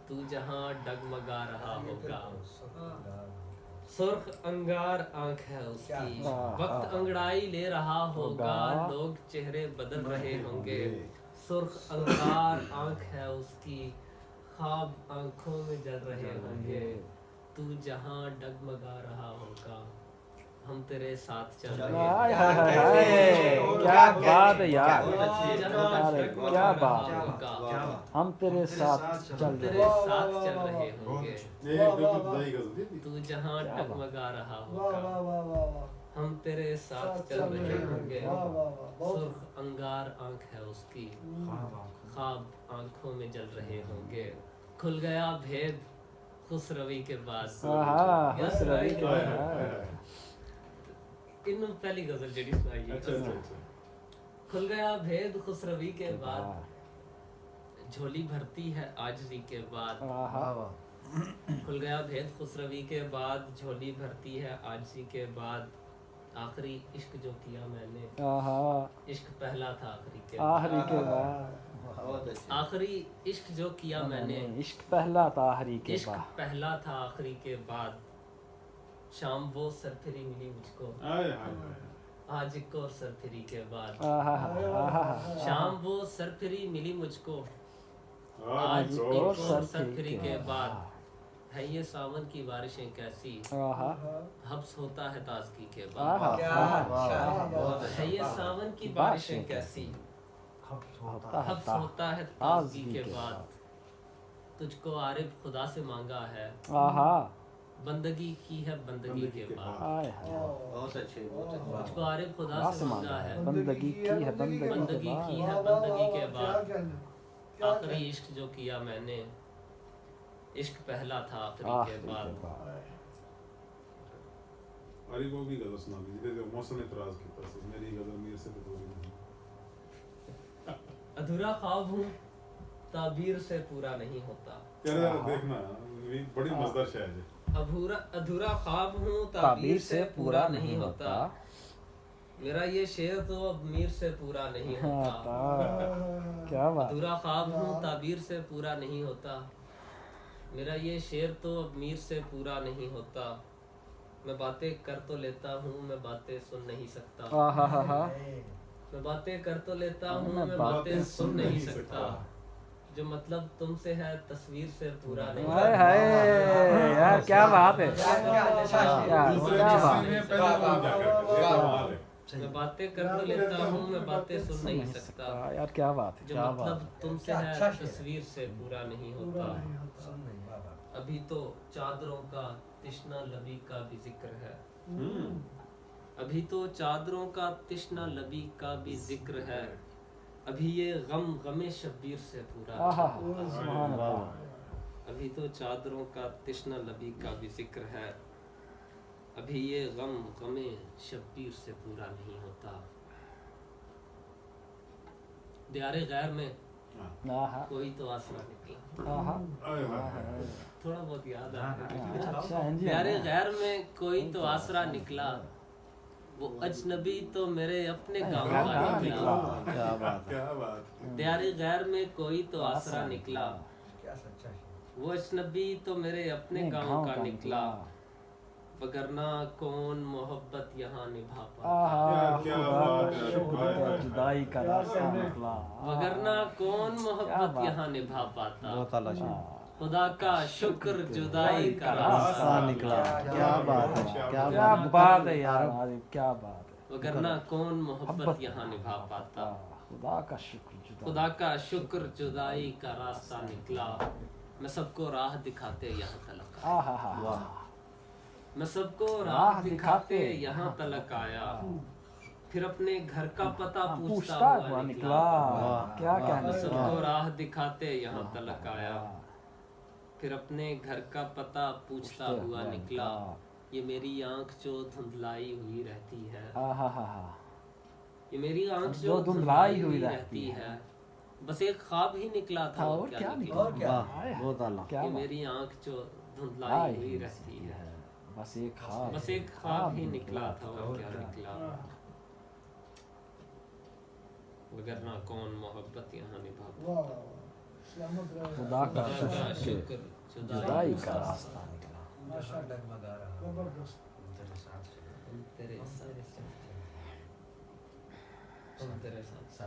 تو جہاں ڈگمگا رہا ہوگا. سرخ انگار آنکھ ہے اس کی, وقت انگڑائی لے رہا ہوگا, لوگ چہرے بدل رہے ہوں گے. سرخ انگار آنکھ ہے اس کی, خواب آنکھوں میں جل رہے ہوں گے. تو جہاں ڈگمگا رہا ہوگا, ہم تیرے ساتھ چل رہے ہوں گے. کیا بات ہے یار, کیا بات ہے, ہم تیرے ساتھ چل تیرے ساتھ چل رہے ہوں گے. تو جہاں ڈگمگا رہا ہوگا, ہم تیرے ساتھ چل رہے ہوں گے. سرخ انگار آنکھ ہے اس کی, خواب آنکھوں میں جل رہے ہوں گے. کھل گیا بھید خسروی کے بعد. ان پہلی غزل جڑی سنائی, کھل گیا بھید خسروی کے بعد, جھولی بھرتی ہے عاجزی کے بعد. کھل گیا بھید خسروی کے بعد, جھولی بھرتی ہے عاجزی کے بعد. آخری عشق جو کیا میں نے, عشق پہلا تھا آخری کے بعد. آخری عشق جو کیا میں نے, عشق پہلا تھا آخری کے عشق پہلا تھا آخری کے بعد. شام وہ سرپھری ملی مجھ کو, آج ایک اور سرپھری کے بعد. شام وہ سرپھری ملی مجھ کو, آج ایک اور سرپھری کے بعد. ہے یہ ساون کی بارشیں کیسی, حبس ہوتا ہے تازگی کے بعد. ہے یہ ساون کی بارشیں کیسی, حبس ہوتا ہے تازگی کے بعد. تجھ کو عارف خدا سے مانگا ہے, بندگی کی ہے بندگی کے بعد. تجھ کو عارف خدا سے مانگا ہے, بندگی کی ہے بندگی کی ہے بندگی کے بعد. آخری عشق جو کیا میں نے, عشق پہلا تھا آخری کے بعد. علی کو بھی غزل سنا دیجیے, موسم اعتراض کی طرف سے. میری غزل میر سے بتوری نہیں. ادھورا خواب ہوں تعبیر سے پورا نہیں ہوتا. دیکھنا بڑی مزدار شاعر ہے. ادھورا خواب ہوں تعبیر سے پورا نہیں ہوتا. میرا یہ شعر تو اب میر سے پورا نہیں ہوتا. ادھورا خواب ہوں تعبیر سے پورا نہیں ہوتا. میرا یہ شعر تو اب میر سے پورا نہیں ہوتا. میں باتیں کر تو لیتا ہوں, میں باتیں سن نہیں سکتا. میں باتیں کر تو لیتا ہوں, میں باتیں سن نہیں سکتا. جو مطلب تم سے ہے تصویر سے پورا نہیں ہوتا. یار کیا بات ہے, میں باتیں کر تو لیتا ہوں, میں باتیں سن نہیں سکتا. یار کیا بات ہے, جو مطلب تم سے ہے تصویر سے پورا نہیں ہوتا. ابھی تو چادروں کا تشنا لبی کا بھی ذکر ہے. ابھی تو چادروں کا تشنا لبی کا بھی ذکر ہے. ابھی یہ غم غم شبیر سے پورا نہیں ہوتا. ابھی تو چادروں کا تشنا لبی کا بھی ذکر ہے. ابھی یہ غم غم شبیر سے پورا نہیں ہوتا. دیار غیر میں کوئی تو آسرا نکلا. تھوڑا بہت یاد آ. دیار غیر میں کوئی تو آسرا نکلا. وہ اجنبی تو میرے اپنے گاؤں کا نکلا. دیار غیر میں کوئی تو آسرا نکلا. وہ اجنبی تو میرے اپنے گاؤں کا نکلا. وگرنہ کون محبت یہاں نبھا پاتا. جدائی کا راستہ نکلا. وگرنہ کون محبت یہاں نبھا پاتا. خدا کا شکر جدائی کا راستہ نکلا. کیا بات ہے, کیا بات ہے یار, کیا بات ہے. وگرنہ کون محبت یہاں نبھا پاتا. خدا کا شکر, خدا کا شکر جدائی کا راستہ نکلا. میں سب کو راہ دکھاتے یہاں تلک آیا. میں سب کو راہ دکھاتے یہاں تلک آیا. پھر اپنے گھر کا پتہ پوچھتا ہوا نکلا. کیا کہنا. میں سب کو راہ دکھاتے یہاں تلک آیا. پھر اپنے گھر کا پتہ پوچھتا ہوا نکلا. یہ میری آنکھ جو دھندلائی ہوئی رہتی ہے. یہ میری آنکھ جو دھندلائی ہوئی رہتی ہے. بس ایک خواب ہی نکلا تھا, اور کیا نکلا. یہ میری آنکھ جو دھندلائی ہوئی رہتی ہے. بس ایک خواب ہی نکلا تھا, اور کیا نکلا. وگرنہ کون محبت یہاں نبھا. خدا کا شکر کہ جدائی کا راستہ نکلا. تیرے ساتھ